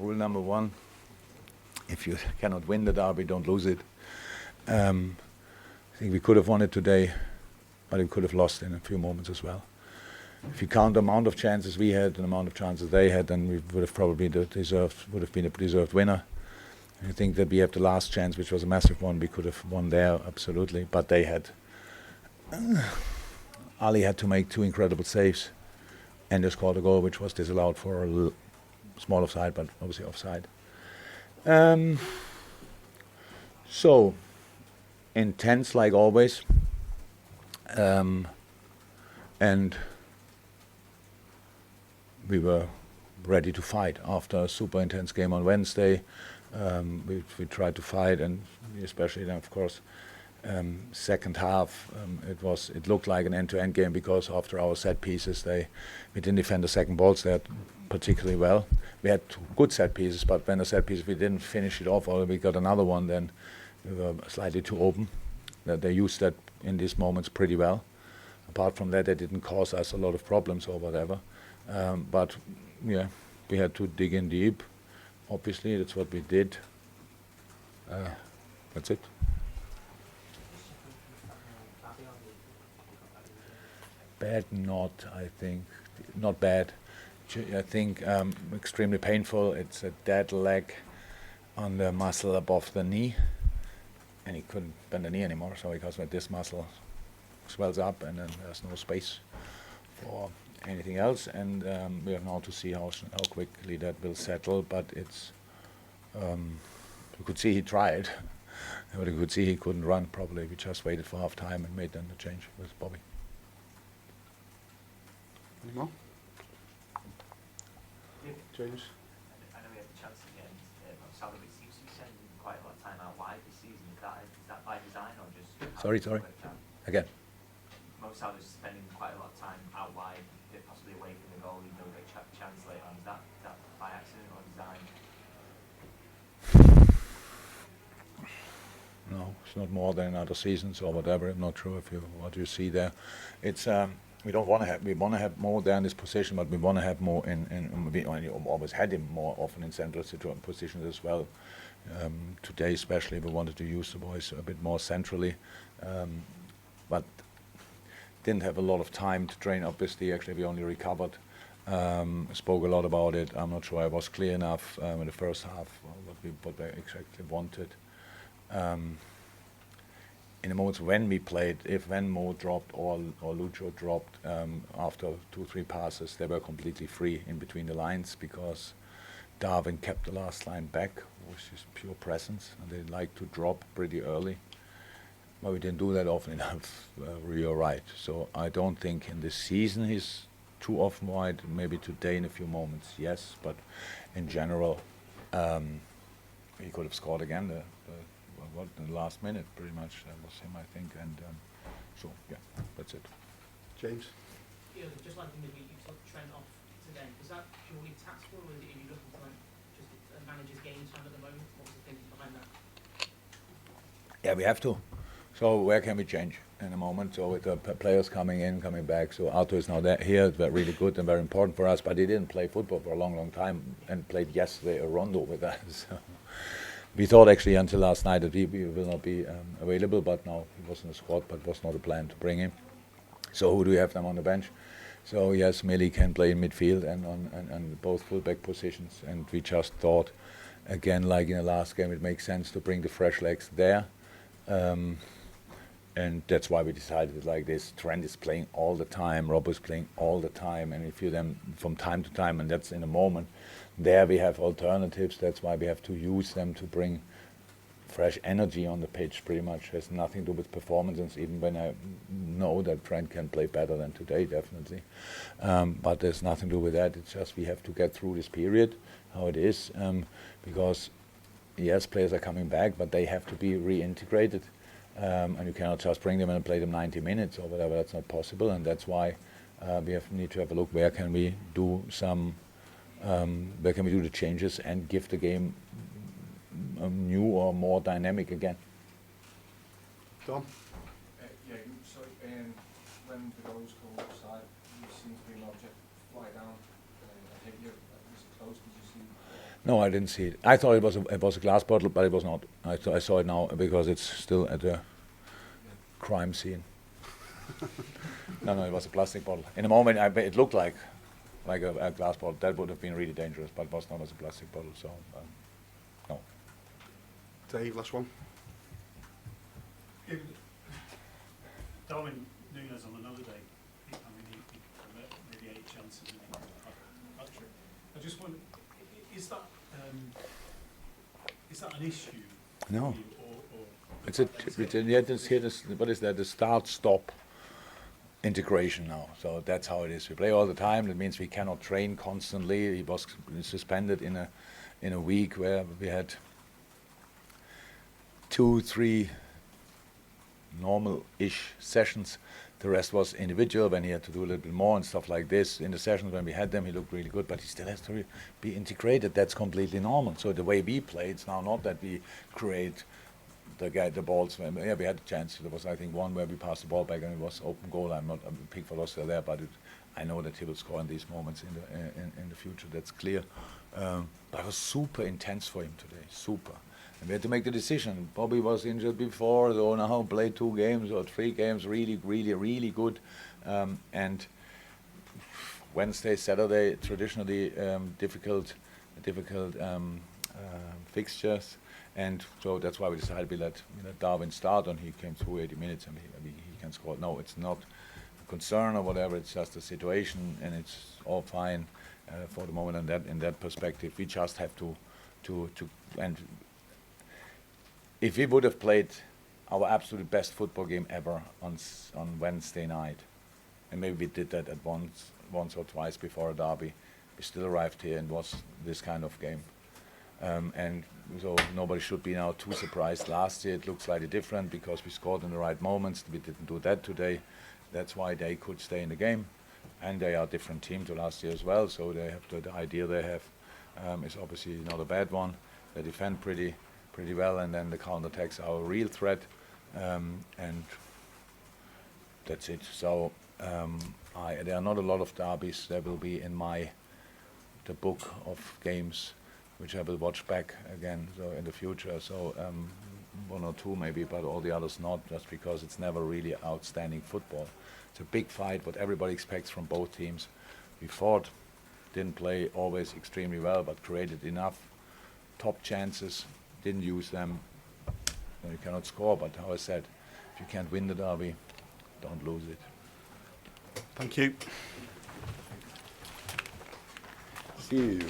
rule number one, if you cannot win the derby, don't lose it. I think we could have won it today, but we could have lost in a few moments as well. If you count the amount of chances we had and the amount of chances they had, then we would have probably been a deserved winner. I think that we have the last chance, which was a massive one. We could have won there, absolutely. But they had... Ali had to make 2 incredible saves, and they scored a goal, which was disallowed for a small offside, but obviously offside. So, intense like always. And we were ready to fight after a super intense game on Wednesday. We tried to fight, and especially then, of course, second half, it looked like an end-to-end game, because after our set pieces, we didn't defend the second balls there particularly well. We had good set pieces, but when the set piece we didn't finish it off, or we got another one, then we were slightly too open. They used that in these moments pretty well. Apart from that, they didn't cause us a lot of problems or whatever. But yeah, we had to dig in deep. Obviously, that's what we did. That's it. Bad, I think. Not bad. I think extremely painful. It's a dead leg on the muscle above the knee. And he couldn't bend the knee anymore, so because when this muscle swells up and then there's no space for anything else. And we have now to see how quickly that will settle. But it's you could see he tried, but you could see he couldn't run properly. We just waited for half time and made then the change with Bobby. Any more? James? I know we had the chance again, but Salah seems to be spending quite a lot of time out wide this season. Is that by design or just... Sorry. Again. Mo Salah's spending quite a lot of time out wide, possibly away from the goal, even though we get chance later on. Is that by accident or design? No, it's not more than other seasons or whatever. I'm not sure what you see there. It's we want to have more there in this position, but we want to have more we always had him more often in central positions as well. Today especially, we wanted to use the boys a bit more centrally, but didn't have a lot of time to train. Obviously, actually, we only recovered. Spoke a lot about it. I'm not sure I was clear enough in the first half what we exactly wanted. In the moments when we played, when Mo dropped or Lucho dropped after 2-3 passes, they were completely free in between the lines, because Darwin kept the last line back, which is pure presence, and they like to drop pretty early. But we didn't do that often enough. You're right. So I don't think in this season he's too often wide. Maybe today in a few moments, yes. But in general, he could have scored again. In the last minute, pretty much. That was him, I think. And so, yeah, that's it. James? Yeah, just like in the week, you took Trent off today. Is that purely tactical, or are you looking to just manage his game time at the moment? What was the thinking behind that? Yeah, we have to. So where can we change in a moment? So with the players coming in, coming back. So Arthur is now here. It's really good and very important for us. But he didn't play football for a long, long time, and played yesterday a rondo with us. So we thought actually until last night that he will not be available, but now he was in the squad, but was not a plan to bring him. So who do we have them on the bench? So yes, Millie can play in midfield and on both fullback positions. And we just thought, again, like in the last game, it makes sense to bring the fresh legs there. And that's why we decided it like this. Trent is playing all the time, Rob is playing all the time, and if you them from time to time, and that's in a moment, there we have alternatives. That's why we have to use them to bring fresh energy on the pitch. Pretty much has nothing to do with performances, even when I know that Trent can play better than today, definitely. But there's nothing to do with that. It's just we have to get through this period, how it is, because yes, players are coming back, but they have to be reintegrated. And you cannot just bring them in and play them 90 minutes or whatever. That's not possible, and that's why we need to have a look where can we do where can we do the changes and give the game a new or more dynamic again. Tom? Yeah, so when the goals go offside, you seem to be an object fly down. I think was it close? Did you see? No, I didn't see it. I thought it was a glass bottle, but it was not. I saw it now because it's still at the crime scene. No, it was a plastic bottle. In a moment, it looked like a glass bottle. That would have been really dangerous, but it was not as a plastic bottle. So, no. Dave, last one. Darwin Núñez on another day, he converted maybe 8 chances and he had a hat-trick. I just wonder, is that an issue? No. For you, or What is that? The start-stop integration now. So that's how it is. We play all the time. That means we cannot train constantly. He was suspended in a week where we had 2-3 normal-ish sessions. The rest was individual when he had to do a little bit more and stuff like this. In the sessions when we had them, he looked really good, but he still has to be integrated. That's completely normal. So the way we play, it's now not that we create the balls. Yeah, we had a chance. There was, I think, one where we passed the ball back and it was open goal. Pickford was still there, but I know that he will score in these moments in the future. That's clear. But it was super intense for him today. Super. And we had to make the decision. Bobby was injured before, so now played 2 games or 3 games, really, really, really good. And Wednesday, Saturday, traditionally difficult fixtures. And so that's why we decided we let Darwin start, and he came through 80 minutes and he can score. No, it's not a concern or whatever. It's just a situation, and it's all fine for the moment. And in that perspective, we just have to and if we would have played our absolute best football game ever on Wednesday night, and maybe we did that at once or twice before a derby, we still arrived here and was this kind of game. And so nobody should be now too surprised. Last year it looked slightly different because we scored in the right moments. We didn't do that today. That's why they could stay in the game. And they are a different team to last year as well. So they have the idea they have is obviously not a bad one. They defend pretty well, and then the counter-attacks are a real threat. And that's it. So there are not a lot of derbies. There will be in the book of games which I will watch back again in the future. So 1 or 2 maybe, but all the others not, just because it's never really outstanding football. It's a big fight, what everybody expects from both teams. We fought, didn't play always extremely well, but created enough top chances, didn't use them. You cannot score, but how I said, if you can't win the derby, don't lose it. Thank you. See you.